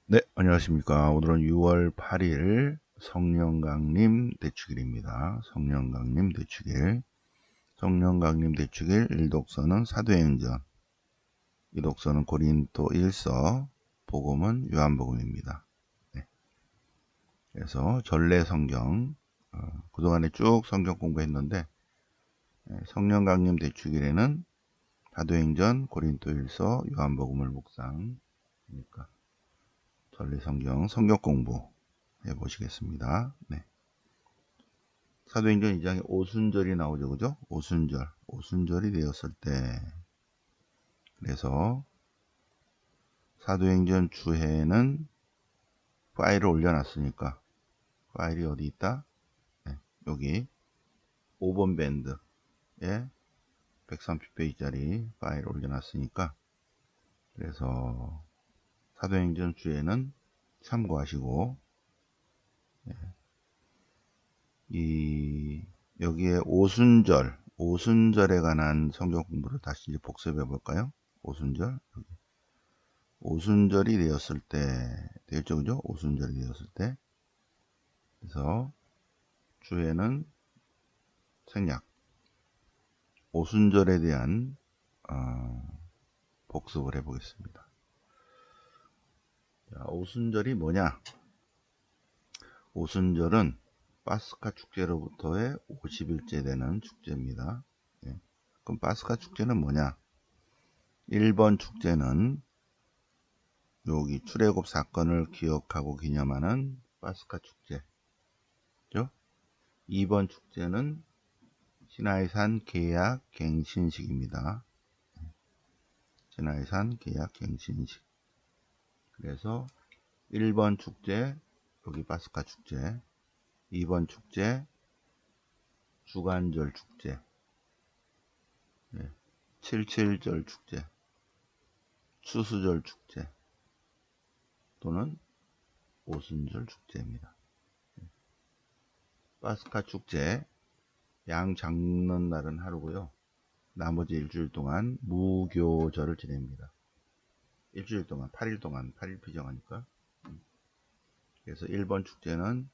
네, 안녕하십니까. 오늘은 6월 8일 성령강림 대축일입니다. 성령강림 대축일. 성령강림 대축일 1독서는 사도행전, 2독서는 고린도 1서, 복음은 요한복음입니다. 네, 그래서 전래 성경, 그동안에 쭉 성경 공부했는데, 성령강림 대축일에는 사도행전, 고린도 1서, 요한복음을 묵상하니까 전래 성경, 성경 공부 해보시겠습니다. 네. 사도행전 2장에 오순절이 나오죠. 그죠? 오순절. 오순절이 되었을 때. 그래서 사도행전 주해에는 파일을 올려놨으니까. 파일이 어디 있다? 네, 여기 5번 밴드에 130페이지짜리 파일을 올려놨으니까. 그래서 사도행전 주해는 참고하시고, 여기에 오순절에 관한 성경 공부를 다시 이제 복습해 볼까요? 오순절. 오순절이 되었을 때, 되었죠, 그죠? 오순절이 되었을 때. 그래서 주에는 생략, 오순절에 대한 복습을 해보겠습니다. 자, 오순절이 뭐냐? 오순절은 파스카 축제로부터의 50일째 되는 축제입니다. 예. 그럼 파스카 축제는 뭐냐? 1번 축제는 여기 출애굽 사건을 기억하고 기념하는 파스카 축제죠. 2번 축제는 시나이산 계약 갱신식입니다. 시나이산 계약 갱신식. 그래서 1번 축제, 여기 파스카 축제, 2번 축제, 주간절 축제, 77절 축제, 추수절 축제 또는 오순절 축제입니다. 파스카 축제, 양 잡는 날은 하루고요. 나머지 일주일 동안 무교절을 지냅니다. 일주일 동안, 8일 동안, 8일 피정하니까. 그래서 1번 축제는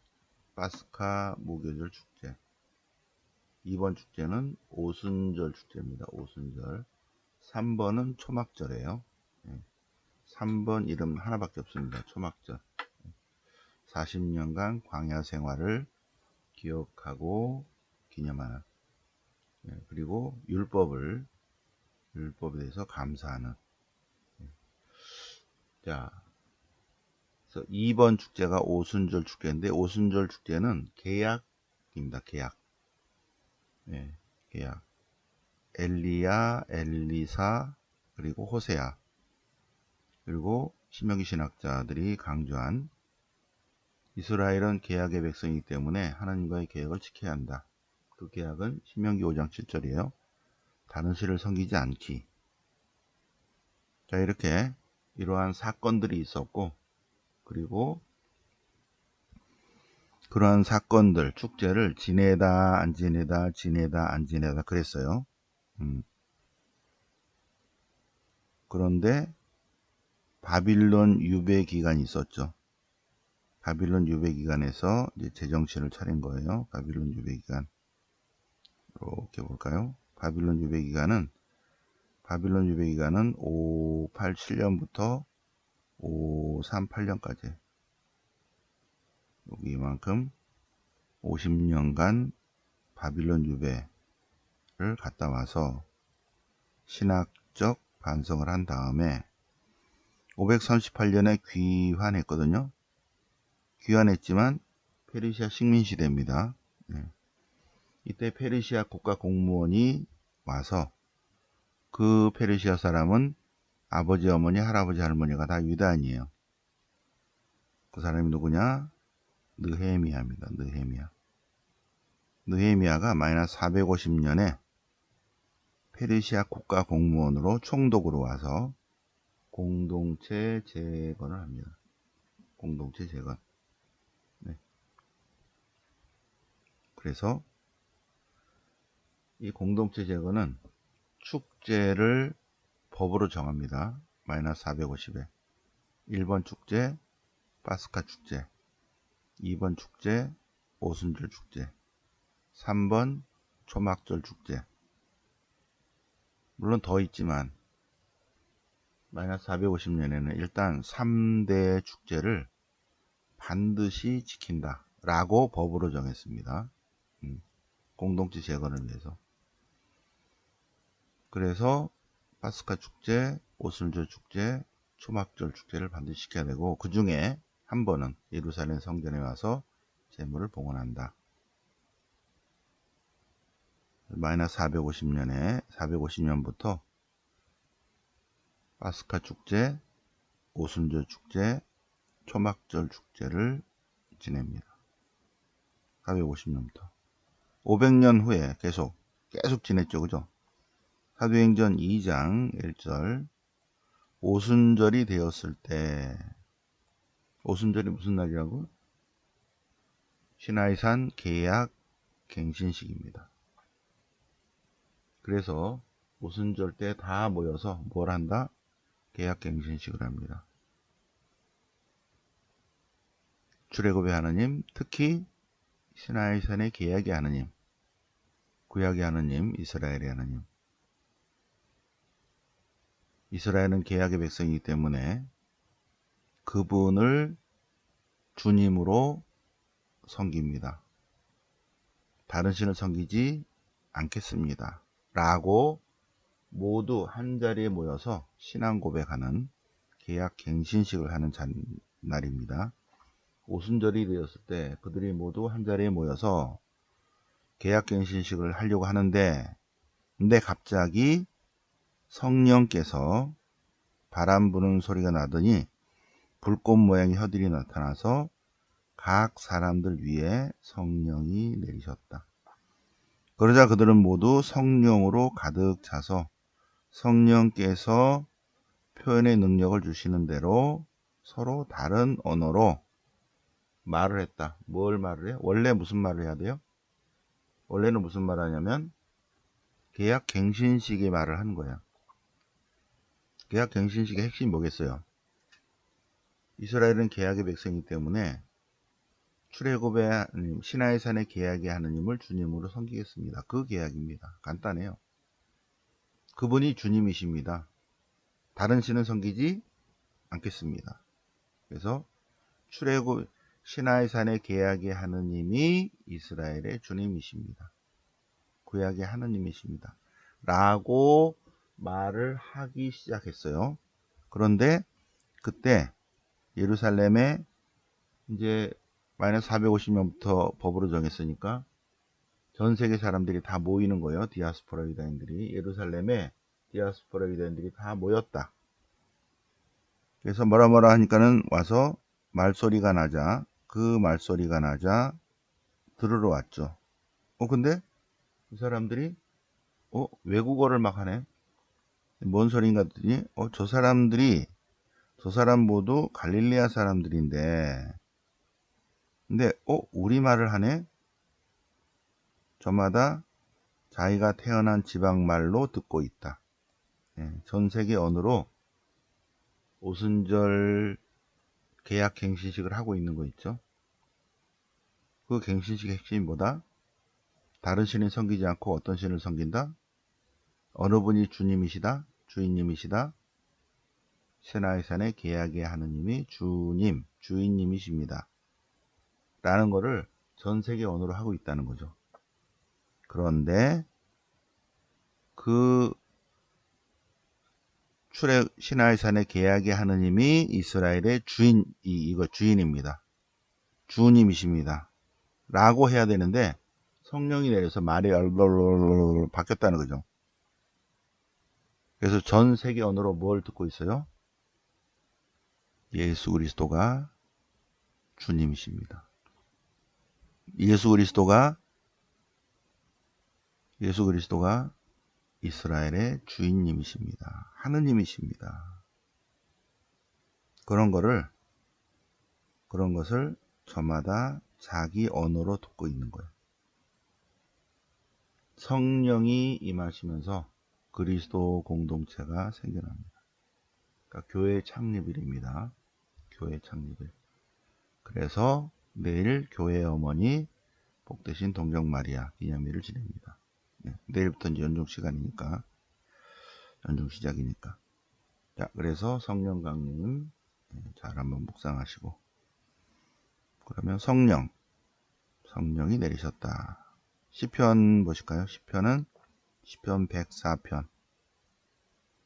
파스카 무교절 축제, 2번 축제는 오순절 축제입니다. 오순절. 3번은 초막절이에요. 3번 이름 하나밖에 없습니다. 초막절. 40년간 광야 생활을 기억하고 기념하는, 그리고 율법에 대해서 감사하는. 자, 그래서 2번 축제가 오순절 축제인데, 오순절 축제는 계약입니다. 계약. 계약. 엘리야, 엘리사, 그리고 호세아, 그리고 신명기 신학자들이 강조한 이스라엘은 계약의 백성이기 때문에 하나님과의 계약을 지켜야 한다. 그 계약은 신명기 5장 7절이에요. 다른 신을 섬기지 않기. 자, 이렇게 이러한 사건들이 있었고, 그리고 그러한 사건들, 축제를 지내다, 안 지내다, 지내다, 안 지내다 그랬어요. 그런데 바빌론 유배 기간이 있었죠. 바빌론 유배 기간에서 이제 제정신을 차린 거예요. 바빌론 유배 기간. 이렇게 볼까요? 바빌론 유배 기간은 587년부터 538년까지 여기만큼 50년간 바빌론 유배를 갔다 와서 신학적 반성을 한 다음에 538년에 귀환했거든요. 귀환했지만 페르시아 식민시대입니다. 이때 페르시아 국가 공무원이 와서 그 페르시아 사람은 아버지, 어머니, 할아버지, 할머니가 다 유다인이에요. 그 사람이 누구냐? 느헤미야입니다. 느헤미야. 느헤미야가 마이너스 450년에 페르시아 국가 공무원으로 총독으로 와서 공동체 재건을 합니다. 공동체 재건. 그래서 이 공동체 재건은 축제를 법으로 정합니다. 마이너스 450에 1번 축제, 파스카 축제, 2번 축제, 오순절 축제, 3번 초막절 축제. 물론 더 있지만 마이너스 450년에는 일단 3대 축제를 반드시 지킨다 라고 법으로 정했습니다. 공동체 재건을 위해서. 그래서 파스카 축제, 오순절 축제, 초막절 축제를 반드시 지켜야 되고, 그 중에 한 번은 예루살렘 성전에 와서 제물을 봉헌한다. 마이너스 450년부터 파스카 축제, 오순절 축제, 초막절 축제를 지냅니다. 450년부터 500년 후에 계속 지냈죠. 그죠? 사도행전 2장 1절, 오순절이 되었을 때, 오순절이 무슨 날이라고? 시나이산 계약 갱신식입니다. 그래서 오순절 때 다 모여서 뭘 한다? 계약 갱신식을 합니다. 출애굽의 하나님, 특히 시나이산의 계약의 하나님, 구약의 하나님, 이스라엘의 하나님. 이스라엘은 계약의 백성이기 때문에 그분을 주님으로 섬깁니다. 다른 신을 섬기지 않겠습니다. 라고 모두 한자리에 모여서 신앙 고백하는 계약 갱신식을 하는 날입니다. 오순절이 되었을 때 그들이 모두 한자리에 모여서 계약 갱신식을 하려고 하는데, 근데 갑자기 성령께서 바람 부는 소리가 나더니 불꽃 모양의 혀들이 나타나서 각 사람들 위에 성령이 내리셨다. 그러자 그들은 모두 성령으로 가득 차서 성령께서 표현의 능력을 주시는 대로 서로 다른 언어로 말을 했다. 뭘 말을 해? 원래 무슨 말을 해야 돼요? 원래는 무슨 말을 하냐면 계약 갱신식의 말을 하는 거야. 계약 갱신식의 핵심이 뭐겠어요? 이스라엘은 계약의 백성이기 때문에 출애굽의 하나님, 시나이산의 계약의 하나님을 주님으로 섬기겠습니다. 그 계약입니다. 간단해요. 그분이 주님이십니다. 다른 신은 섬기지 않겠습니다. 그래서 출애굽 시나이산의 계약의 하나님이 이스라엘의 주님이십니다. 구약의 하나님이십니다. 라고 말을 하기 시작했어요. 그런데 그때 예루살렘에 이제 마이너스 450년부터 법으로 정했으니까 전 세계 사람들이 다 모이는 거예요. 디아스포라 유다인들이. 예루살렘에 디아스포라 유다인들이 다 모였다. 그래서 뭐라 하니까는 와서 말소리가 나자, 그 말소리가 나자 들으러 왔죠. 근데 이 사람들이 외국어를 막 하네. 뭔 소린가 했더니 저 사람 모두 갈릴레아 사람들인데, 근데 우리말을 하네. 저마다 자기가 태어난 지방말로 듣고 있다. 전 세계 언어로 오순절 계약 갱신식을 하고 있는 거 있죠. 그 갱신식의 핵심이 뭐다? 다른 신을 섬기지 않고 어떤 신을 섬긴다? 어느 분이 주님이시다? 주인님이시다? 시나이산의 계약의 하느님이 주인님이십니다. 라는 거를 전 세계 언어로 하고 있다는 거죠. 그런데 그 시나이산의 계약의 하느님이 이스라엘의 주인입니다. 주님이십니다. 라고 해야 되는데 성령이 내려서 말이 바뀌었다는 거죠. 그래서 전 세계 언어로 뭘 듣고 있어요? 예수 그리스도가 주님이십니다. 예수 그리스도가 이스라엘의 주인님이십니다. 하느님이십니다. 그런 것을 저마다 자기 언어로 듣고 있는 거예요. 성령이 임하시면서 그리스도 공동체가 생겨납니다. 그러니까 교회 창립일입니다. 교회 창립일. 그래서 내일 교회 어머니 복되신 동정 마리아 기념일을 지냅니다. 네, 내일부터 이제 연중 시간이니까, 연중 시작이니까. 자, 그래서 성령 강림 잘 한번 묵상하시고, 그러면 성령이 내리셨다. 시편 보실까요? 시편은 시편 104편.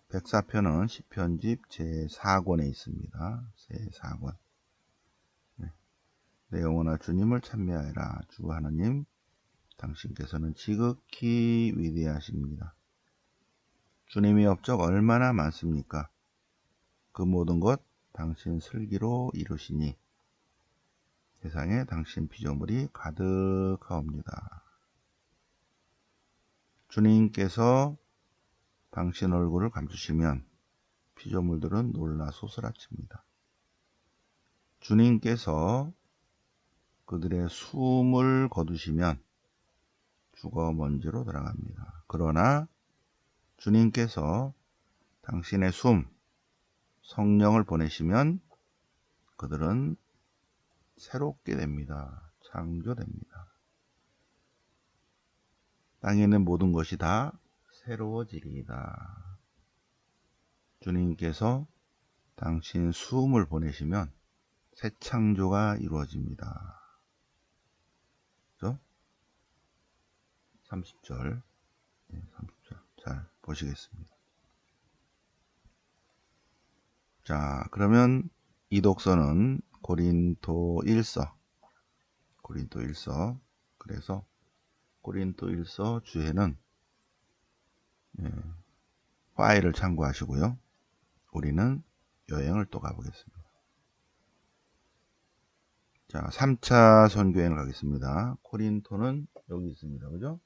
104편은 시편집 제4권에 있습니다. 제4권. 네. 내 영혼아 주님을 찬미하여라. 주 하나님, 당신께서는 지극히 위대하십니다. 주님의 업적 얼마나 많습니까? 그 모든 것 당신 슬기로 이루시니 세상에 당신 피조물이 가득하옵니다. 주님께서 당신 얼굴을 감추시면 피조물들은 놀라 소스라칩니다. 주님께서 그들의 숨을 거두시면 죽어 먼지로 들어갑니다. 그러나 주님께서 당신의 성령을 보내시면 그들은 새롭게 됩니다. 창조됩니다. 땅에 있는 모든 것이 다 새로워지리이다. 주님께서 당신 숨을 보내시면 새 창조가 이루어집니다. 그죠? 30절. 네, 30절. 잘 보시겠습니다. 자, 그러면 이 독서는 고린도 1서. 그래서 고린도 1서 주에는 파일을 참고하시고요. 우리는 여행을 또 가보겠습니다. 자, 3차 선교행을 가겠습니다. 코린토는 여기 있습니다. 그죠?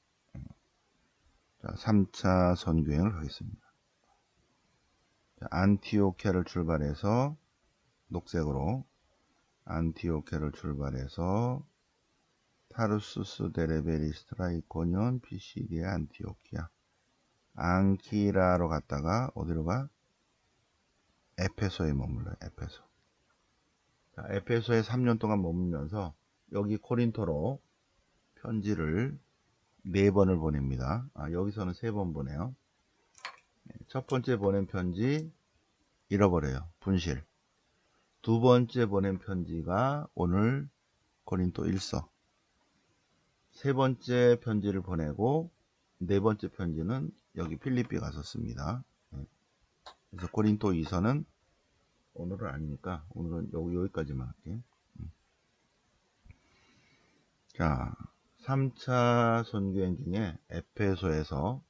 자, 3차 선교행을 가겠습니다. 자, 안티오케를 출발해서 녹색으로 안티오케를 출발해서 타르수스 데레베리스트라 이코니온 피시디아 안티오키아 앙키라로 갔다가 어디로 가? 에페소에 머물러요. 에페소. 자, 에페소에 3년 동안 머물면서 여기 코린토로 편지를 4번을 보냅니다. 여기서는 3번 보내요. 첫 번째 보낸 편지 잃어버려요. 분실. 두 번째 보낸 편지가 오늘 고린도 1서. 세 번째 편지를 보내고 네 번째 편지는 여기 필리피 가서 씁니다. 그래서 고린도 2서는 오늘은 아니니까 오늘은 여기까지만 할게요. 자, 3차 선교행 중에 에페소에서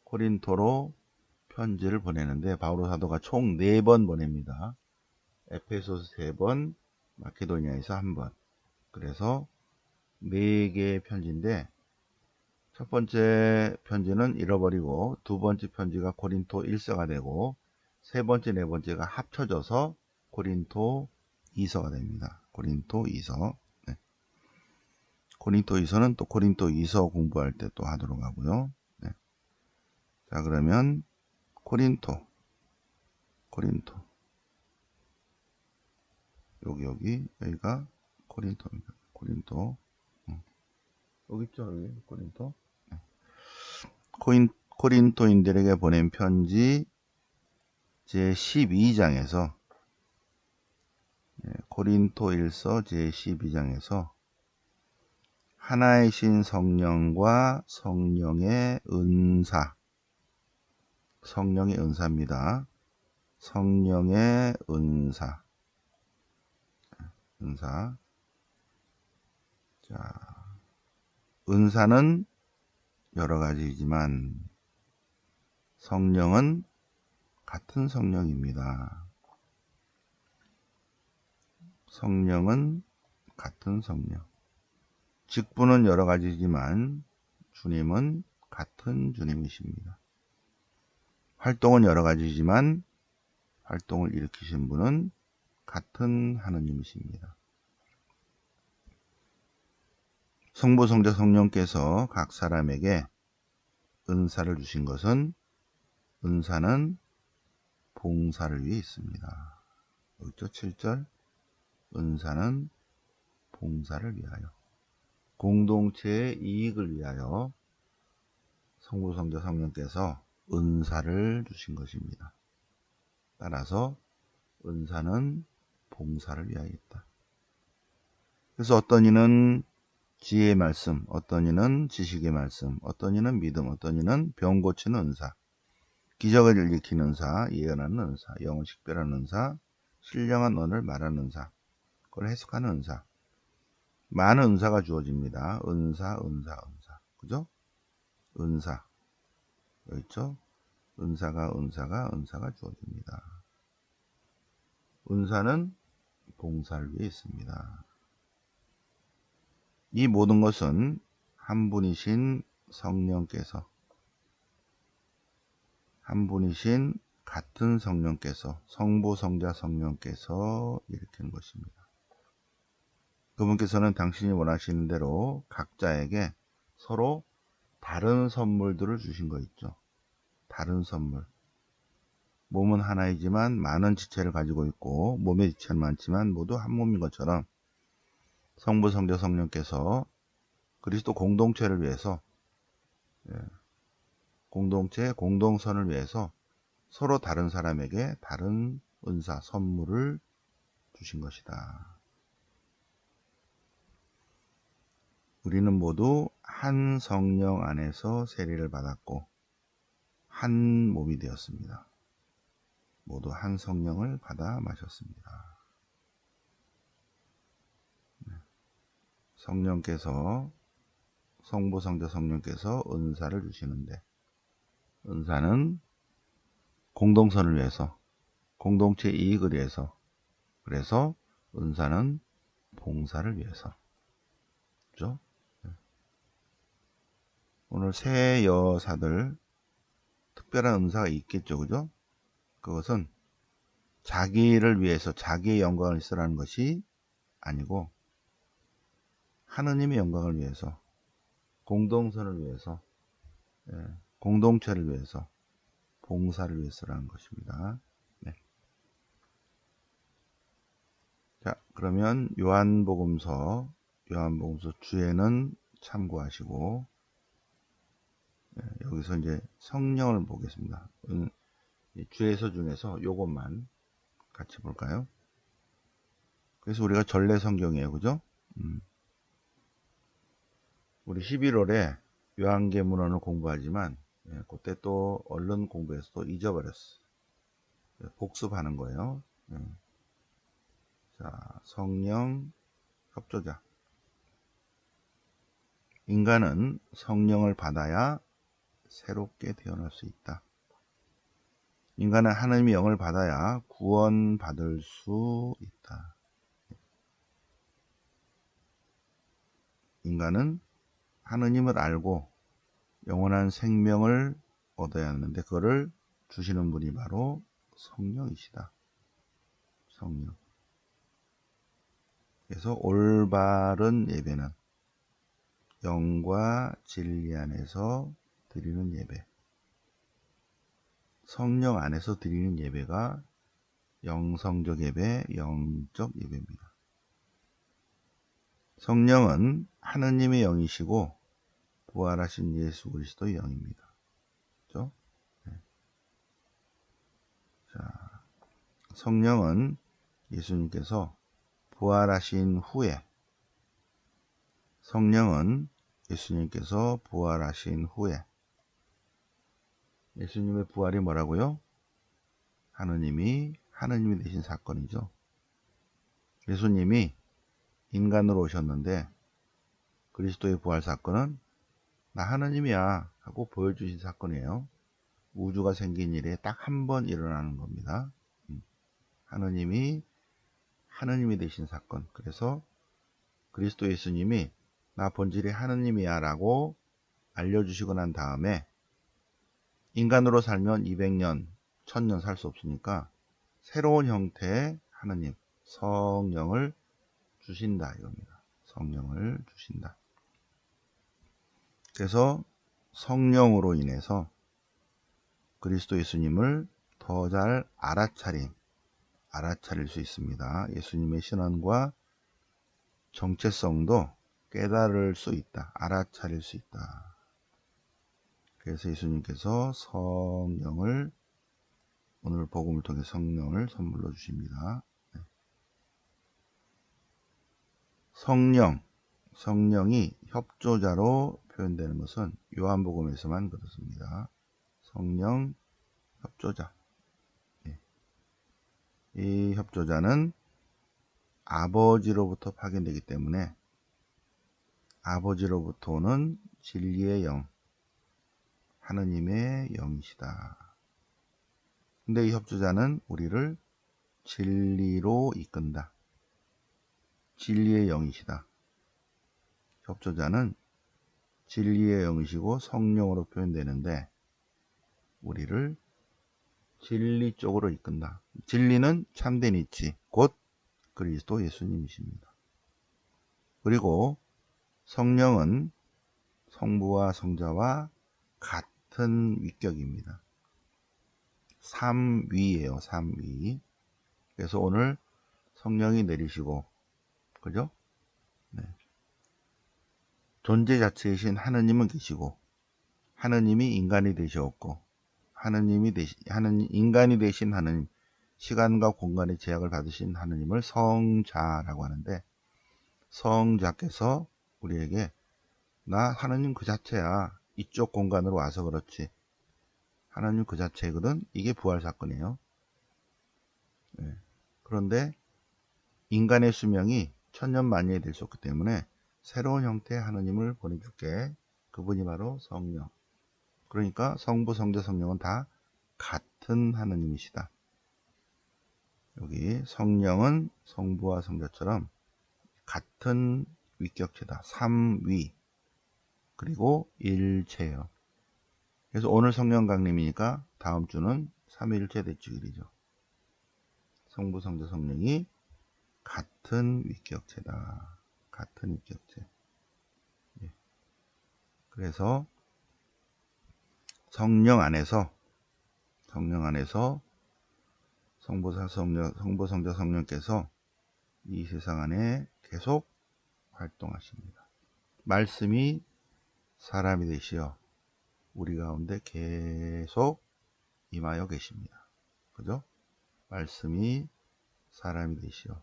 코린토로 편지를 보내는데 바오로 사도가 총 4번 보냅니다. 에페소서 3번, 마케도니아에서 1번. 그래서 4개의 편지인데 첫 번째 편지는 잃어버리고 두 번째 편지가 고린토 1서가 되고 세 번째, 네 번째가 합쳐져서 고린토 2서가 됩니다. 고린토 2서. 네. 고린토 2서는 또 고린토 2서 공부할 때 또 하도록 하고요. 네. 자, 그러면 고린토 여기가 코린토입니다. 코린토. 여기 있죠, 여기 코린토. 네. 코린토인들에게 보낸 편지 제12장에서 고린토 1서 제12장에서 하나이신 성령과 성령의 은사입니다. 성령의 은사. 자, 은사는 여러 가지이지만 성령은 같은 성령입니다. 성령은 같은 성령. 직분은 여러 가지지만 주님은 같은 주님이십니다. 활동은 여러 가지지만 활동을 일으키신 분은 같은 하느님이십니다. 성부, 성자, 성령께서 각 사람에게 은사를 주신 것은 은사는 봉사를 위해 있습니다. 여기죠? 7절. 은사는 봉사를 위하여, 공동체의 이익을 위하여 성부, 성자, 성령께서 은사를 주신 것입니다. 따라서 은사는 봉사를 위하여 있다. 그래서 어떤 이는 지혜의 말씀, 어떤 이는 지식의 말씀, 어떤 이는 믿음, 어떤 이는 병 고치는 은사, 기적을 일으키는 은사, 예언하는 은사, 영을 식별하는 은사, 신령한 언어를 말하는 은사, 그걸 해석하는 은사, 많은 은사가 주어집니다. 은사. 그죠? 은사. 여기 있죠? 은사가 주어집니다. 은사는 봉사를 위해 있습니다. 이 모든 것은 한 분이신 성령께서, 한 분이신 같은 성령께서, 성부, 성자, 성령께서 일으키는 것입니다. 그분께서는 당신이 원하시는 대로 각자에게 서로 다른 선물들을 주신 거 있죠. 다른 선물. 몸은 하나이지만 많은 지체를 가지고 있고 몸의 지체는 많지만 모두 한 몸인 것처럼 성부, 성자, 성령께서 그리스도 공동체를 위해서, 공동체, 공동선을 위해서 서로 다른 사람에게 다른 은사, 선물을 주신 것이다. 우리는 모두 한 성령 안에서 세례를 받았고 한 몸이 되었습니다. 모두 한 성령을 받아 마셨습니다. 성령께서, 성부, 성자, 성령께서 은사를 주시는데 은사는 공동선을 위해서, 공동체 이익을 위해서, 그래서 은사는 봉사를 위해서. 그죠? 오늘 새 여사들 특별한 은사가 있겠죠. 그죠? 그것은 자기를 위해서 자기의 영광을 쓰라는 것이 아니고 하느님의 영광을 위해서, 공동선을 위해서, 공동체를 위해서, 봉사를 위해서라는 것입니다. 네. 자, 그러면 요한복음서 주에는 참고하시고, 여기서 이제 성령을 보겠습니다. 주에서 중에서 요것만 같이 볼까요? 그래서 우리가 전래 성경이에요. 그죠? 우리 11월에 요한계문헌을 공부하지만 그때 또 얼른 공부해서 또 잊어버렸어. 복습하는 거예요. 자, 성령 협조자. 인간은 성령을 받아야 새롭게 태어날 수 있다. 인간은 하나님의 영을 받아야 구원받을 수 있다. 인간은 하느님을 알고 영원한 생명을 얻어야 하는데 그거를 주시는 분이 바로 성령이시다. 성령. 그래서 올바른 예배는 영과 진리 안에서 드리는 예배. 성령 안에서 드리는 예배가 영성적 예배, 영적 예배입니다. 성령은 하느님의 영이시고 부활하신 예수 그리스도의 영입니다. 그렇죠? 네. 자, 성령은 예수님께서 부활하신 후에, 예수님의 부활이 뭐라고요? 하느님이 되신 사건이죠. 예수님이 인간으로 오셨는데 그리스도의 부활 사건은 나 하느님이야 하고 보여주신 사건이에요. 우주가 생긴 일에 딱 한 번 일어나는 겁니다. 하느님이 되신 사건. 그래서 그리스도 예수님이 나 본질이 하느님이야 라고 알려주시고 난 다음에 인간으로 살면 200년, 1000년 살 수 없으니까 새로운 형태의 하느님, 성령을 주신다 이겁니다. 성령을 주신다. 그래서 성령으로 인해서 그리스도 예수님을 더 잘 알아차릴 수 있습니다. 예수님의 신앙과 정체성도 깨달을 수 있다. 알아차릴 수 있다. 그래서 예수님께서 성령을, 오늘 복음을 통해 성령을 선물로 주십니다. 성령이 협조자로 표현되는 것은 요한복음에서만 그렇습니다. 성령 협조자. 이 협조자는 아버지로부터 파견되기 때문에 아버지로부터 오는 진리의 영, 하느님의 영이시다. 근데 이 협조자는 우리를 진리로 이끈다. 진리의 영이시다. 협조자는 진리의 영이시고 성령으로 표현되는데 우리를 진리 쪽으로 이끈다. 진리는 참된 이치, 곧 그리스도 예수님이십니다. 그리고 성령은 성부와 성자와 같은 위격입니다. 삼위예요, 삼위. 그래서 오늘 성령이 내리시고, 그죠? 네. 존재 자체이신 하느님은 계시고, 하느님이 인간이 되셨고, 인간이 되신 하느님, 시간과 공간의 제약을 받으신 하느님을 성자라고 하는데, 성자께서 우리에게 나 하느님 그 자체야. 이쪽 공간으로 와서 그렇지. 하나님 그 자체거든. 이게 부활 사건이에요. 네. 그런데 인간의 수명이 천년만년이 될 수 없기 때문에 새로운 형태의 하느님을 보내줄게. 그분이 바로 성령. 그러니까 성부, 성자, 성령은 다 같은 하느님이시다. 여기 성령은 성부와 성자처럼 같은 위격체다. 삼위. 그리고 일체예요. 그래서 오늘 성령 강림이니까 다음 주는 삼위일체 대축일이죠. 성부, 성자, 성령이 같은 위격체다. 같은 위격체. 예. 그래서 성령 안에서 성부, 성자, 성령께서 이 세상 안에 계속 활동하십니다. 말씀이 사람이 되시어 우리 가운데 계속 임하여 계십니다. 그죠? 말씀이 사람이 되시어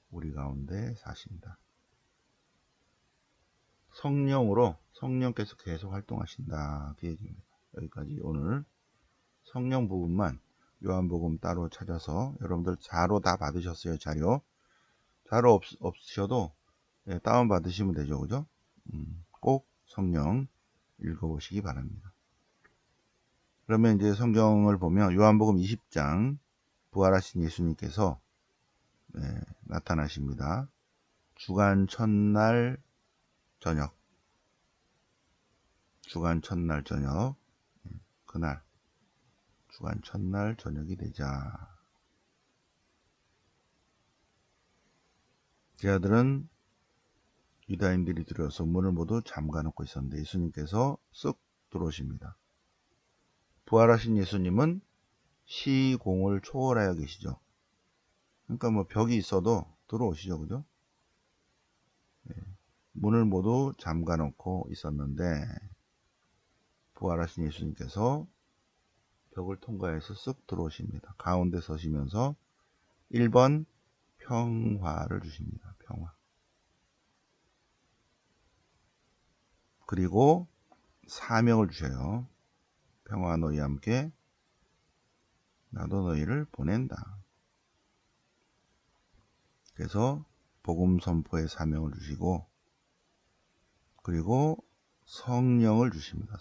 우리 가운데 사신다. 성령께서 계속 활동하신다. 그 얘기입니다. 여기까지 오늘 성령 부분만 요한복음 따로 찾아서 여러분들 자료 다 받으셨어요. 자료 없으셔도 다운 받으시면 되죠. 그죠? 꼭 성령 읽어보시기 바랍니다. 그러면 이제 성경을 보면 요한복음 20장 부활하신 예수님께서 나타나십니다. 주간 첫날 저녁, 그날 주간 첫날 저녁이 되자 제자들은 유다인들이 들어서 문을 모두 잠가 놓고 있었는데 예수님께서 쓱 들어오십니다. 부활하신 예수님은 시공을 초월하여 계시죠. 그러니까 뭐 벽이 있어도 들어오시죠. 그죠? 문을 모두 잠가 놓고 있었는데 부활하신 예수님께서 벽을 통과해서 쓱 들어오십니다. 가운데 서시면서 1번 평화를 주십니다. 평화. 그리고 사명을 주셔요. 평화 너희와 함께 나도 너희를 보낸다. 그래서 복음 선포의 사명을 주시고 그리고 성령을 주십니다.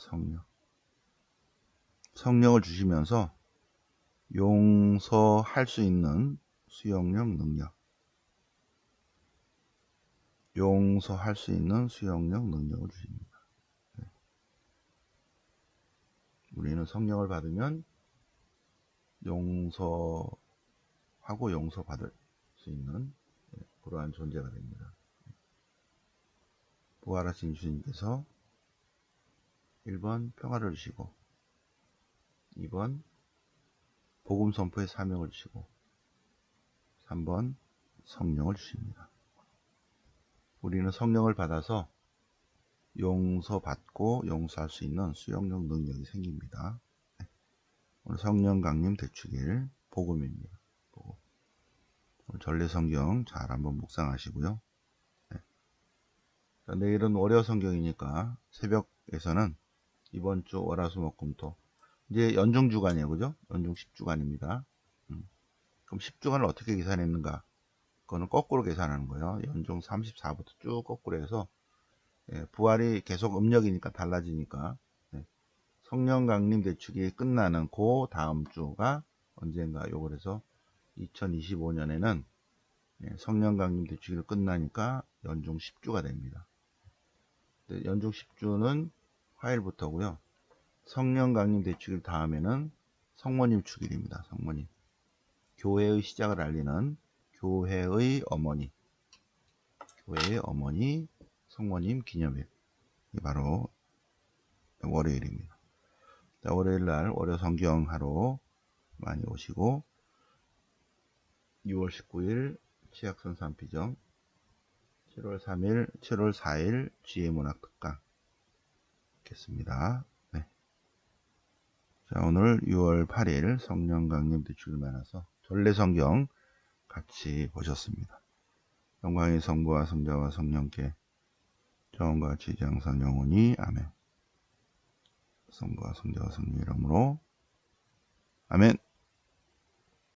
성령을 주시면서 용서할 수 있는 수용력 능력. 용서할 수 있는 수용력 능력을 주십니다. 우리는 성령을 받으면 용서하고 용서받을 수 있는 그러한 존재가 됩니다. 부활하신 주님께서 1번 평화를 주시고 2번 복음 선포의 사명을 주시고 3번 성령을 주십니다. 우리는 성령을 받아서 용서받고 용서할 수 있는 수용력 능력이 생깁니다. 오늘 성령 강림 대축일 복음입니다. 복음. 오늘 전래 성경 잘 한번 묵상하시고요. 자, 내일은 월요 성경이니까 새벽에서는 이번 주 월화수목금토 이제 연중 주간이에요, 그죠? 연중 10주간입니다. 그럼 10주간을 어떻게 계산했는가? 그거는 거꾸로 계산하는 거예요. 연중 34부터 쭉 거꾸로 해서 부활이 계속 음력이니까 달라지니까 성령 강림 대축이 끝나는 그 다음 주가 언젠가 요걸 해서 2025년에는 성령 강림 대축일 끝나니까 연중 10주가 됩니다. 연중 10주는 화요일부터고요. 성령 강림 대축일 다음에는 성모님 축일입니다. 성모님. 교회의 시작을 알리는 교회의 어머니. 교회의 어머니 성모님 기념일. 바로 월요일입니다. 자, 월요일날 월요 성경 하러 많이 오시고 6월 19일 치약선 산피정 7월 3일 7월 4일 지혜문학 특강 있겠습니다. 네. 자, 오늘 6월 8일 성령 강림 대축일 만나서 전래 성경 같이 보셨습니다. 영광의 성부와 성자와 성령께 처음과 같이 이제 항상 영원히 아멘. 성부와 성자와 성령 이름으로 아멘.